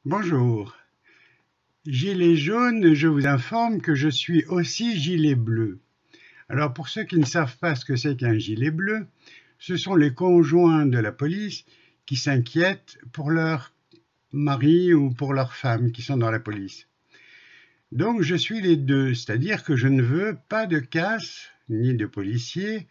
Bonjour. Gilet jaune, je vous informe que je suis aussi gilet bleu. Alors pour ceux qui ne savent pas ce que c'est qu'un gilet bleu, ce sont les conjoints de la police qui s'inquiètent pour leur mari ou pour leurs femmes qui sont dans la police. Donc je suis les deux, c'est-à-dire que je ne veux pas de casse, ni de policiers,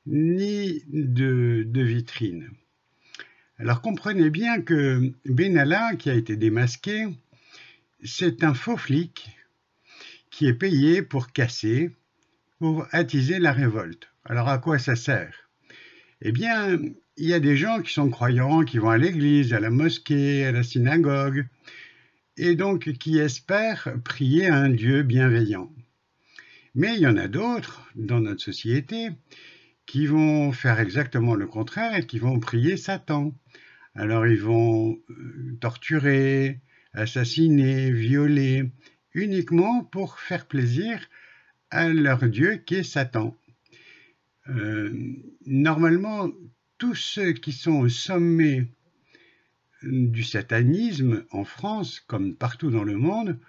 ni de vitrine. Alors comprenez bien que Benalla, qui a été démasqué, c'est un faux flic qui est payé pour casser, pour attiser la révolte. Alors à quoi ça sert? Eh bien, il y a des gens qui sont croyants, qui vont à l'église, à la mosquée, à la synagogue, et donc qui espèrent prier à un Dieu bienveillant. Mais il y en a d'autres dans notre société qui vont faire exactement le contraire et qui vont prier Satan. Alors ils vont torturer, assassiner, violer, uniquement pour faire plaisir à leur Dieu qui est Satan. Normalement, tous ceux qui sont au sommet du satanisme en France, comme partout dans le monde,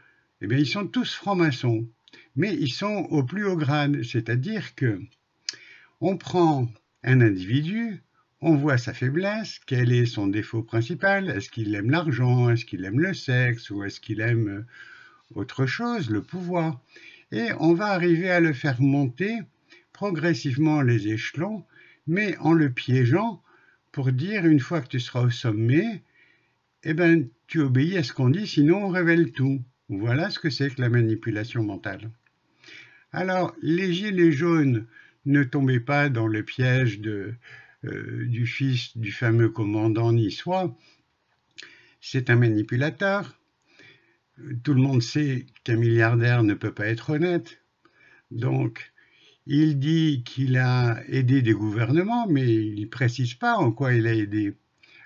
eh bien, ils sont tous francs-maçons. Mais ils sont au plus haut grade, c'est-à-dire que on prend un individu, on voit sa faiblesse, quel est son défaut principal, est-ce qu'il aime l'argent, est-ce qu'il aime le sexe, ou est-ce qu'il aime autre chose, le pouvoir. Et on va arriver à le faire monter progressivement les échelons, mais en le piégeant pour dire, une fois que tu seras au sommet, eh ben, tu obéis à ce qu'on dit, sinon on révèle tout. Voilà ce que c'est que la manipulation mentale. Alors, les gilets jaunes, ne tombez pas dans le piège du fils du fameux commandant niçois. C'est un manipulateur. Tout le monde sait qu'un milliardaire ne peut pas être honnête. Donc, il dit qu'il a aidé des gouvernements, mais il ne précise pas en quoi il a aidé.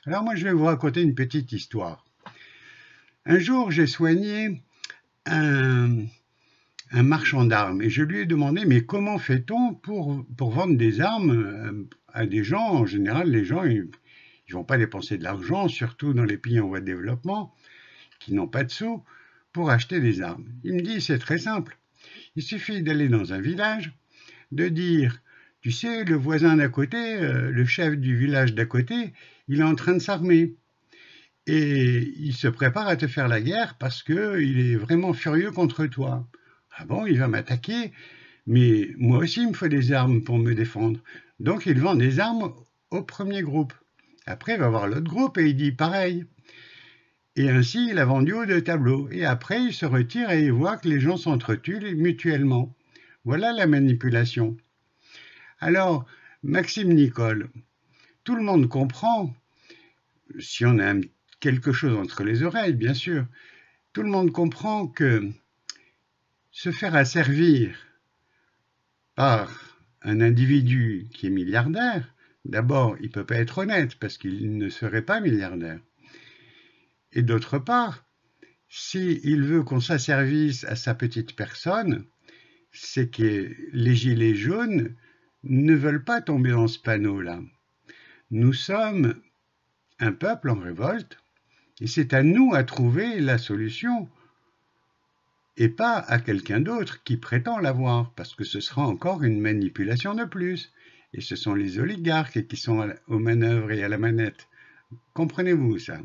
Alors moi, je vais vous raconter une petite histoire. Un jour, j'ai soigné un marchand d'armes et je lui ai demandé, mais comment fait-on pour vendre des armes à des gens? En général, les gens, ils vont pas dépenser de l'argent, surtout dans les pays en voie de développement, qui n'ont pas de sous, pour acheter des armes. Il me dit, c'est très simple. Il suffit d'aller dans un village, de dire, tu sais, le voisin d'à côté, le chef du village d'à côté, il est en train de s'armer. Et il se prépare à te faire la guerre parce qu'il est vraiment furieux contre toi. Ah bon, il va m'attaquer, mais moi aussi il me faut des armes pour me défendre. Donc il vend des armes au premier groupe. Après il va voir l'autre groupe et il dit pareil. Et ainsi il a vendu aux deux tableaux. Et après il se retire et il voit que les gens s'entretuent mutuellement. Voilà la manipulation. Alors, Maxime Nicole, tout le monde comprend, si on a quelque chose entre les oreilles, bien sûr, tout le monde comprend que se faire asservir par un individu qui est milliardaire, d'abord, il ne peut pas être honnête parce qu'il ne serait pas milliardaire. Et d'autre part, s'il veut qu'on s'asservisse à sa petite personne, c'est que les gilets jaunes ne veulent pas tomber dans ce panneau-là. Nous sommes un peuple en révolte et c'est à nous à trouver la solution et pas à quelqu'un d'autre qui prétend l'avoir, parce que ce sera encore une manipulation de plus. Et ce sont les oligarques qui sont aux manœuvres et à la manette. Comprenez-vous ça?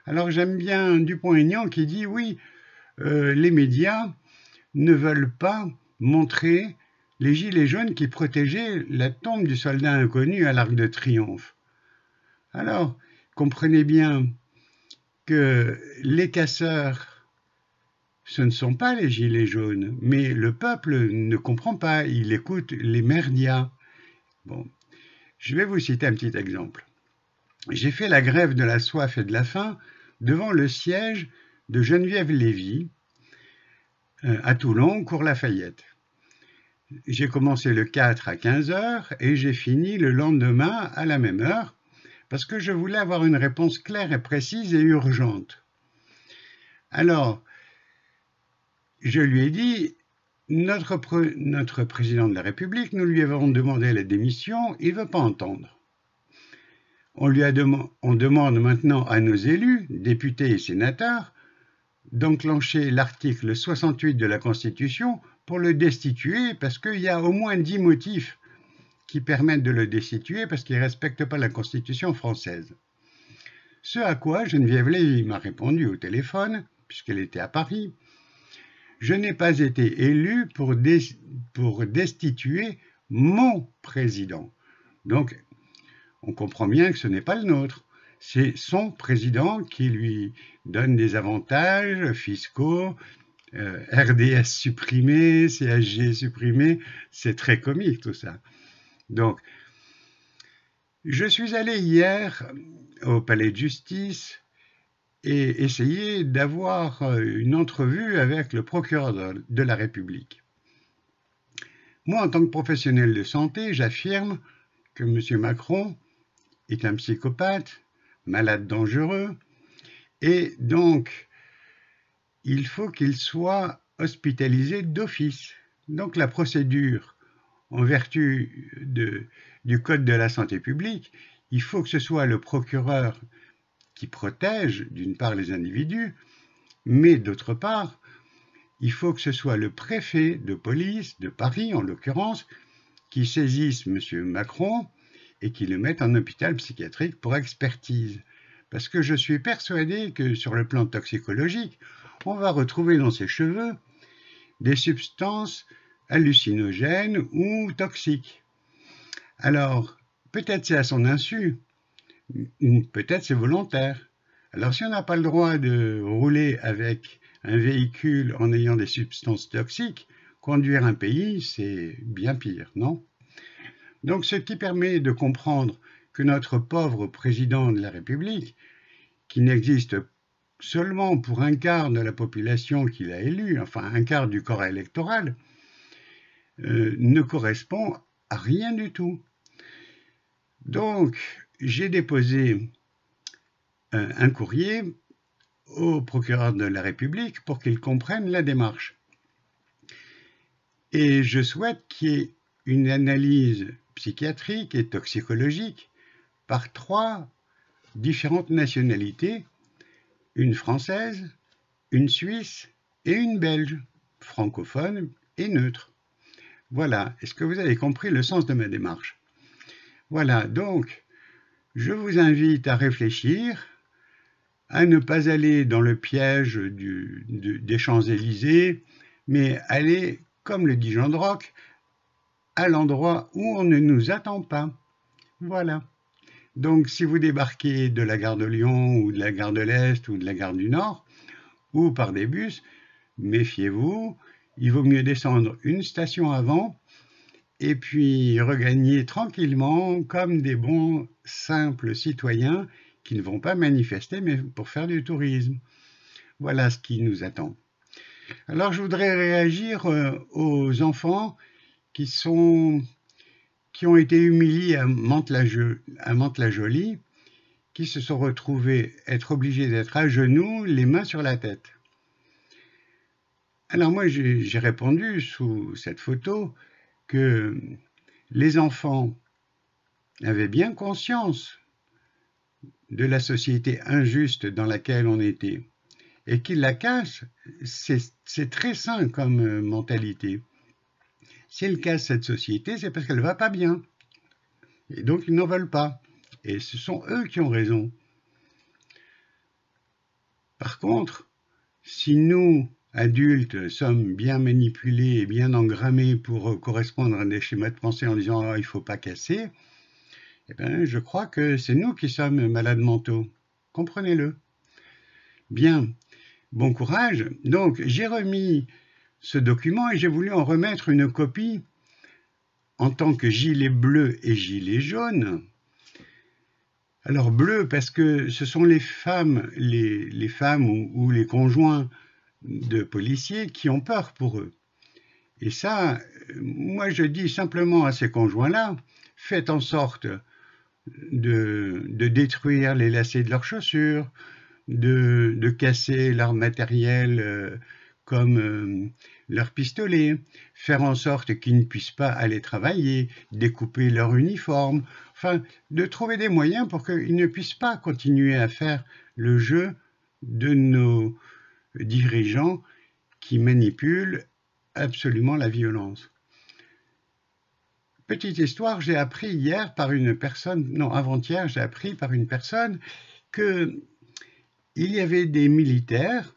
Alors j'aime bien Dupont-Aignan qui dit oui, les médias ne veulent pas montrer les gilets jaunes qui protégeaient la tombe du soldat inconnu à l'Arc de Triomphe. Alors, comprenez bien que les casseurs, ce ne sont pas les gilets jaunes, mais le peuple ne comprend pas, il écoute les merdias. Bon, je vais vous citer un petit exemple. J'ai fait la grève de la soif et de la faim devant le siège de Geneviève Lévy à Toulon, cours Lafayette. J'ai commencé le 4 à 15 h et j'ai fini le lendemain à la même heure parce que je voulais avoir une réponse claire et précise et urgente. Alors, je lui ai dit, notre président de la République, nous lui avons demandé la démission, il ne veut pas entendre. On demande maintenant à nos élus, députés et sénateurs, d'enclencher l'article 68 de la Constitution pour le destituer, parce qu'il y a au moins 10 motifs qui permettent de le destituer, parce qu'il ne respecte pas la Constitution française. Ce à quoi Geneviève Lévy m'a répondu au téléphone, puisqu'elle était à Paris: je n'ai pas été élu pour destituer mon président. Donc, on comprend bien que ce n'est pas le nôtre. C'est son président qui lui donne des avantages fiscaux, RDS supprimé, CSG supprimé. C'est très comique tout ça. Donc, je suis allé hier au palais de justice et essayer d'avoir une entrevue avec le procureur de la République. Moi, en tant que professionnel de santé, j'affirme que M. Macron est un psychopathe, malade dangereux, et donc il faut qu'il soit hospitalisé d'office. Donc la procédure, en vertu du Code de la santé publique, il faut que ce soit le procureur qui protège d'une part les individus, mais d'autre part, il faut que ce soit le préfet de police de Paris, en l'occurrence, qui saisisse M. Macron et qui le mette en hôpital psychiatrique pour expertise. Parce que je suis persuadé que sur le plan toxicologique, on va retrouver dans ses cheveux des substances hallucinogènes ou toxiques. Alors, peut-être c'est à son insu, ou peut-être c'est volontaire. Alors si on n'a pas le droit de rouler avec un véhicule en ayant des substances toxiques, conduire un pays, c'est bien pire, non ? Donc ce qui permet de comprendre que notre pauvre président de la République, qui n'existe seulement pour un quart de la population qu'il a élue, enfin un quart du corps électoral, ne correspond à rien du tout. Donc j'ai déposé un courrier au procureur de la République pour qu'il comprenne la démarche. Et je souhaite qu'il y ait une analyse psychiatrique et toxicologique par 3 différentes nationalités, une française, une suisse et une belge, francophone et neutre. Voilà, est-ce que vous avez compris le sens de ma démarche? Voilà, donc, je vous invite à réfléchir, à ne pas aller dans le piège des Champs-Élysées, mais aller, comme le dit Jean de Rock, à l'endroit où on ne nous attend pas. Voilà. Donc, si vous débarquez de la gare de Lyon, ou de la gare de l'Est, ou de la gare du Nord, ou par des bus, méfiez-vous, il vaut mieux descendre une station avant, et puis regagner tranquillement, comme des bons, simples citoyens qui ne vont pas manifester, mais pour faire du tourisme. Voilà ce qui nous attend. Alors, je voudrais réagir aux enfants qui ont été humiliés à Mantes-la-Jolie, qui se sont retrouvés être obligés d'être à genoux, les mains sur la tête. Alors moi, j'ai répondu sous cette photo que les enfants avaient bien conscience de la société injuste dans laquelle on était, et qu'ils la cachent. C'est très sain comme mentalité. S'ils cassent cette société, c'est parce qu'elle ne va pas bien. Et donc, ils n'en veulent pas. Et ce sont eux qui ont raison. Par contre, si nous, adultes, sommes bien manipulés et bien engrammés pour correspondre à des schémas de pensée en disant « il ne faut pas casser », eh bien, je crois que c'est nous qui sommes malades mentaux. Comprenez-le. Bien, bon courage. Donc, j'ai remis ce document et j'ai voulu en remettre une copie en tant que gilet bleu et gilet jaune. Alors bleu parce que ce sont les femmes ou les conjoints de policiers qui ont peur pour eux. Et ça, moi je dis simplement à ces conjoints-là, faites en sorte de détruire les lacets de leurs chaussures, de casser leur matériel comme leur pistolet, faire en sorte qu'ils ne puissent pas aller travailler, découper leur uniforme, enfin, de trouver des moyens pour qu'ils ne puissent pas continuer à faire le jeu de nos dirigeants qui manipulent absolument la violence. Petite histoire, j'ai appris hier par une personne, non, avant-hier, j'ai appris par une personne qu'il y avait des militaires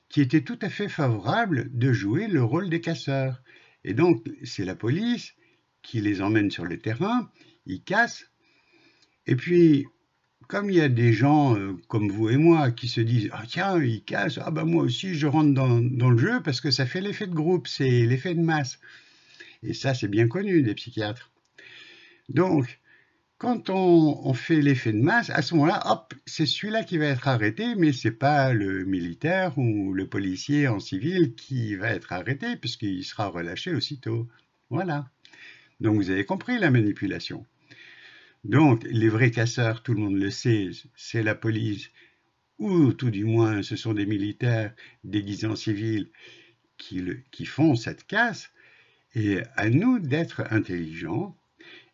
qui étaient tout à fait favorables de jouer le rôle des casseurs. Et donc, c'est la police qui les emmène sur le terrain, ils cassent, et puis, comme il y a des gens comme vous et moi qui se disent « Ah tiens, ils cassent, ah ben moi aussi je rentre dans le jeu parce que ça fait l'effet de groupe, c'est l'effet de masse. » Et ça, c'est bien connu des psychiatres. Donc, quand on fait l'effet de masse, à ce moment-là, hop, c'est celui-là qui va être arrêté, mais ce n'est pas le militaire ou le policier en civil qui va être arrêté, puisqu'il sera relâché aussitôt. Voilà. Donc, vous avez compris la manipulation. Donc, les vrais casseurs, tout le monde le sait, c'est la police, ou tout du moins, ce sont des militaires déguisés en civils qui font cette casse, et à nous d'être intelligents,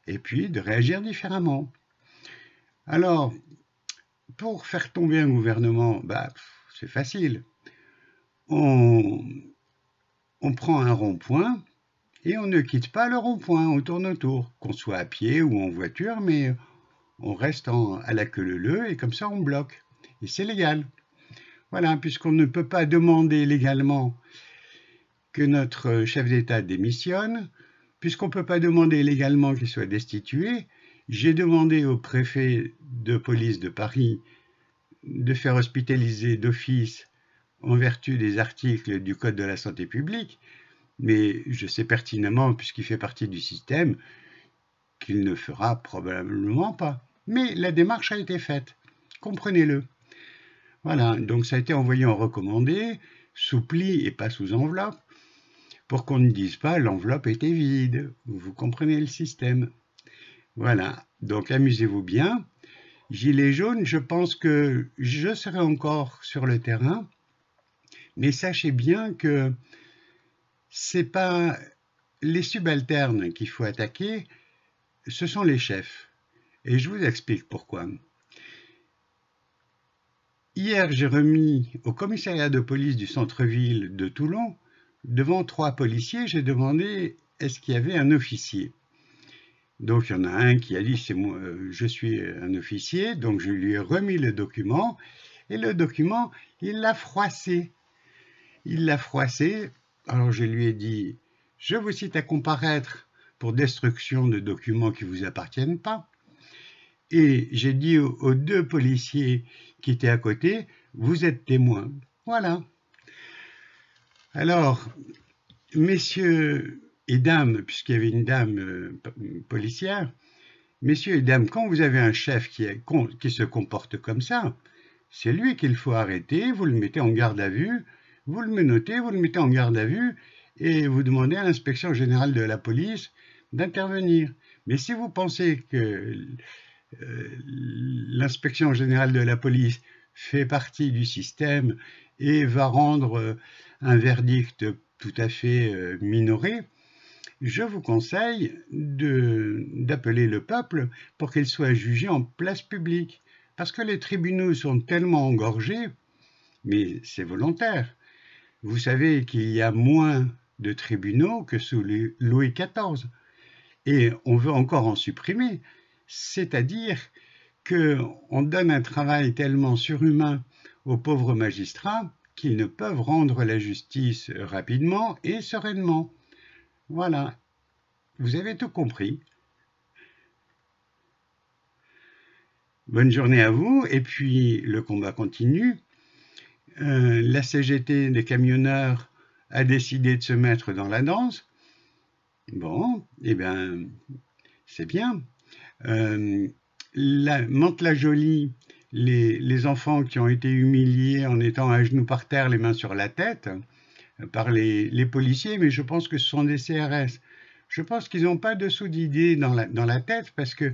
et puis de réagir différemment. Alors, pour faire tomber un gouvernement, c'est facile. On prend un rond-point et on ne quitte pas le rond-point, on tourne autour, qu'on soit à pied ou en voiture, mais on reste à la queue leu et comme ça on bloque. Et c'est légal. Voilà, puisqu'on ne peut pas demander légalement que notre chef d'État démissionne, puisqu'on ne peut pas demander légalement qu'il soit destitué, j'ai demandé au préfet de police de Paris de faire hospitaliser d'office en vertu des articles du Code de la santé publique, mais je sais pertinemment, puisqu'il fait partie du système, qu'il ne fera probablement pas. Mais la démarche a été faite, comprenez-le. Voilà, donc ça a été envoyé en recommandé, sous pli et pas sous enveloppe, pour qu'on ne dise pas l'enveloppe était vide. Vous comprenez le système. Voilà, donc amusez-vous bien. Gilets jaunes, je pense que je serai encore sur le terrain, mais sachez bien que ce n'est pas les subalternes qu'il faut attaquer, ce sont les chefs. Et je vous explique pourquoi. Hier, j'ai remis au commissariat de police du centre-ville de Toulon, devant 3 policiers, j'ai demandé est-ce qu'il y avait un officier. Donc il y en a un qui a dit c'est moi, je suis un officier, donc je lui ai remis le document, et le document, il l'a froissé. Il l'a froissé, alors je lui ai dit je vous cite à comparaître pour destruction de documents qui ne vous appartiennent pas. Et j'ai dit aux 2 policiers qui étaient à côté, vous êtes témoins. Voilà. Alors, messieurs et dames, puisqu'il y avait une dame policière, messieurs et dames, quand vous avez un chef qui se comporte comme ça, c'est lui qu'il faut arrêter, vous le mettez en garde à vue, vous le menotez, vous le mettez en garde à vue, et vous demandez à l'inspection générale de la police d'intervenir. Mais si vous pensez que l'inspection générale de la police fait partie du système et va rendre un verdict tout à fait minoré, je vous conseille d'appeler le peuple pour qu'il soit jugé en place publique. Parce que les tribunaux sont tellement engorgés, mais c'est volontaire. Vous savez qu'il y a moins de tribunaux que sous Louis XIV. Et on veut encore en supprimer. C'est-à-dire qu'on donne un travail tellement surhumain aux pauvres magistrats qu'ils ne peuvent rendre la justice rapidement et sereinement. Voilà, vous avez tout compris. Bonne journée à vous, et puis le combat continue. La CGT des camionneurs a décidé de se mettre dans la danse. Bon, eh bien, c'est bien. Mantes-la-Jolie, les enfants qui ont été humiliés en étant à genoux par terre, les mains sur la tête, par les policiers, mais je pense que ce sont des CRS. Je pense qu'ils n'ont pas dessous d'idée dans la tête, parce que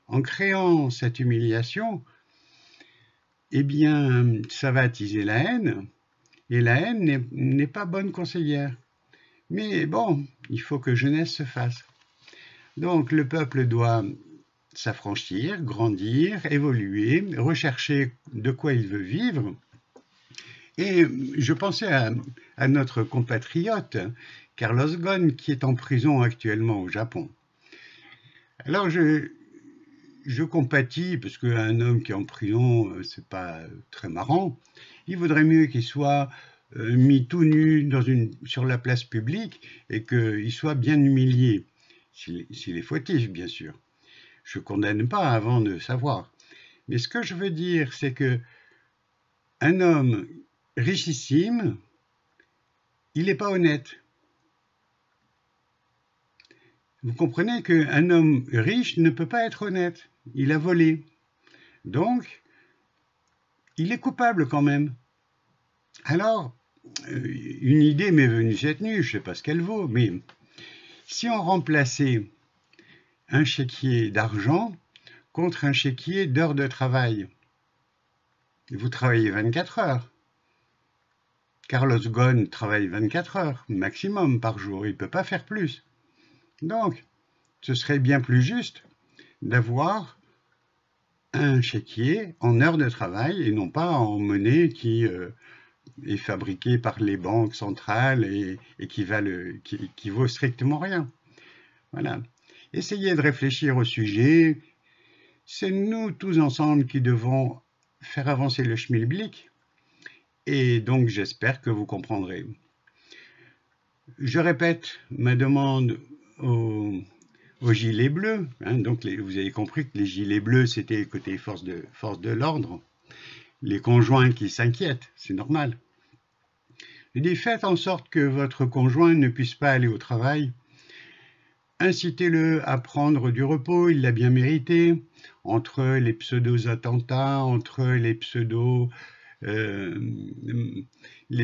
en créant cette humiliation, eh bien, ça va attiser la haine, et la haine n'est pas bonne conseillère. Mais bon, il faut que jeunesse se fasse. Donc le peuple doit s'affranchir, grandir, évoluer, rechercher de quoi il veut vivre. Et je pensais à notre compatriote Carlos Ghosn, qui est en prison actuellement au Japon. Alors je compatis, parce qu'un homme qui est en prison, c'est pas très marrant. Il vaudrait mieux qu'il soit mis tout nu sur la place publique et qu'il soit bien humilié, s'il est fautif, bien sûr. Je ne condamne pas avant de savoir. Mais ce que je veux dire, c'est que un homme richissime, il n'est pas honnête. Vous comprenez qu'un homme riche ne peut pas être honnête. Il a volé. Donc, il est coupable quand même. Alors, une idée m'est venue cette nuit, je ne sais pas ce qu'elle vaut, mais si on remplaçait un chéquier d'argent contre un chéquier d'heures de travail, vous travaillez 24 heures. Carlos Ghosn travaille 24 heures maximum par jour, il ne peut pas faire plus. Donc, ce serait bien plus juste d'avoir un chéquier en heures de travail et non pas en monnaie qui est fabriquée par les banques centrales et qui vaut strictement rien. Voilà. Essayez de réfléchir au sujet. C'est nous tous ensemble qui devons faire avancer le schmilblick et donc j'espère que vous comprendrez. Je répète ma demande aux gilets bleus. Donc vous avez compris que les gilets bleus, c'était côté force de l'ordre. Les conjoints qui s'inquiètent, c'est normal. Je dis, faites en sorte que votre conjoint ne puisse pas aller au travail. Incitez-le à prendre du repos, il l'a bien mérité. Entre les pseudo-attentats, entre les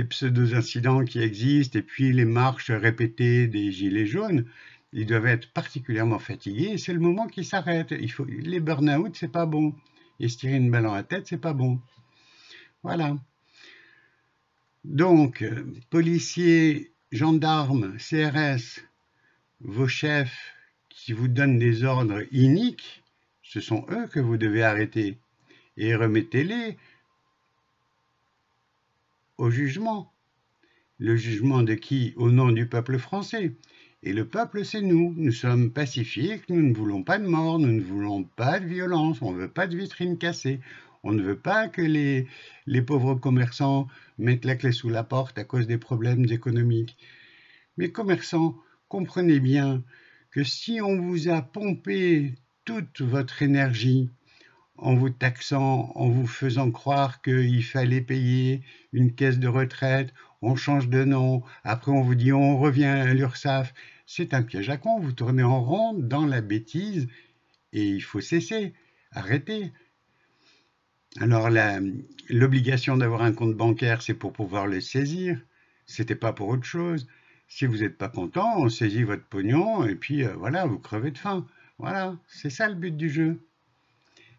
pseudo-incidents qui existent et puis les marches répétées des gilets jaunes, ils doivent être particulièrement fatigués et c'est le moment qu'ils s'arrêtent. Les burn-out, c'est pas bon. Et se tirer une balle dans la tête, c'est pas bon. Voilà. Donc, policiers, gendarmes, CRS, vos chefs qui vous donnent des ordres iniques, ce sont eux que vous devez arrêter et remettez-les au jugement. Le jugement de qui? Au nom du peuple français. Et le peuple, c'est nous. Nous sommes pacifiques, nous ne voulons pas de mort, nous ne voulons pas de violence, on ne veut pas de vitrines cassées. On ne veut pas que les pauvres commerçants mettent la clé sous la porte à cause des problèmes économiques. Mais commerçants, comprenez bien que si on vous a pompé toute votre énergie en vous taxant, en vous faisant croire qu'il fallait payer une caisse de retraite, on change de nom, après on vous dit on revient à l'URSSAF, c'est un piège à con, vous tournez en rond dans la bêtise et il faut cesser, arrêter. Alors l'obligation d'avoir un compte bancaire, c'est pour pouvoir le saisir, c'était pas pour autre chose. Si vous n'êtes pas content, on saisit votre pognon et puis voilà, vous crevez de faim. Voilà, c'est ça le but du jeu.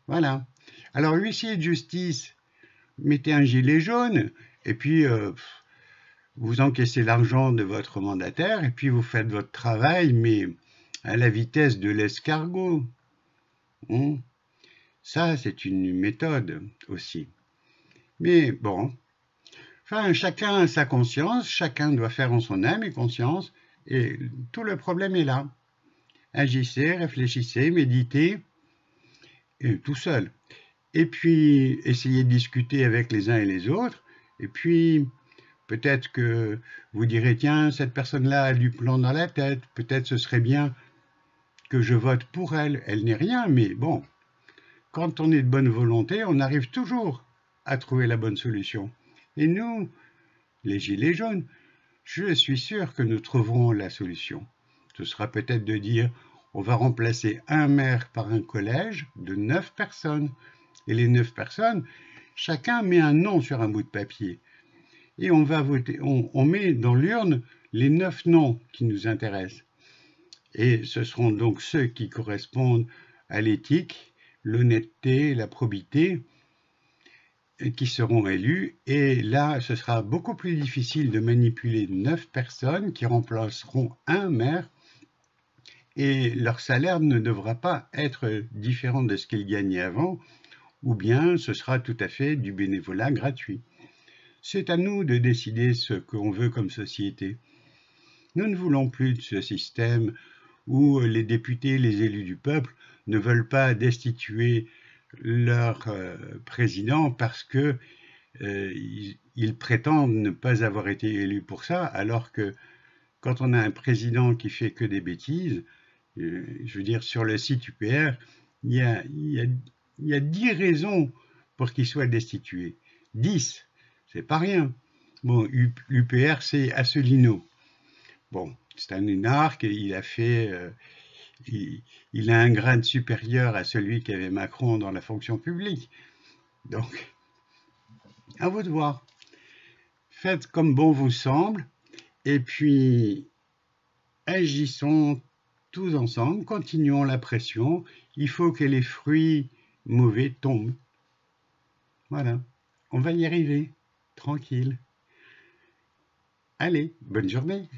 Voilà. Alors huissier de justice, mettez un gilet jaune et puis vous encaissez l'argent de votre mandataire et puis vous faites votre travail, mais à la vitesse de l'escargot. Ça, c'est une méthode aussi. Mais bon, enfin, chacun a sa conscience, chacun doit faire en son âme et conscience, et tout le problème est là. Agissez, réfléchissez, méditez, tout seul. Et puis, essayez de discuter avec les uns et les autres, et puis, peut-être que vous direz, tiens, cette personne-là a du plan dans la tête, peut-être ce serait bien que je vote pour elle. Elle n'est rien, mais bon, quand on est de bonne volonté, on arrive toujours à trouver la bonne solution. Et nous, les gilets jaunes, je suis sûr que nous trouverons la solution. Ce sera peut-être de dire, on va remplacer un maire par un collège de 9 personnes. Et les 9 personnes, chacun met un nom sur un bout de papier. Et on va voter, on met dans l'urne les 9 noms qui nous intéressent. Et ce seront donc ceux qui correspondent à l'éthique, l'honnêteté, la probité, qui seront élus. Et là, ce sera beaucoup plus difficile de manipuler 9 personnes qui remplaceront un maire. et leur salaire ne devra pas être différent de ce qu'ils gagnaient avant, ou bien ce sera tout à fait du bénévolat gratuit. C'est à nous de décider ce qu'on veut comme société. Nous ne voulons plus de ce système où les députés, les élus du peuple ne veulent pas destituer leur président parce que ils prétendent ne pas avoir été élus pour ça, alors que quand on a un président qui fait que des bêtises, je veux dire, sur le site UPR, il y a 10 raisons pour qu'il soit destitué. 10, c'est pas rien. Bon, l'UPR, c'est Asselineau. Bon, c'est un énarque et il a fait... il a un grade supérieur à celui qu'avait Macron dans la fonction publique. Donc, à vous de voir. Faites comme bon vous semble, et puis agissons tous ensemble, continuons la pression. Il faut que les fruits mauvais tombent. Voilà, on va y arriver, tranquille. Allez, bonne journée.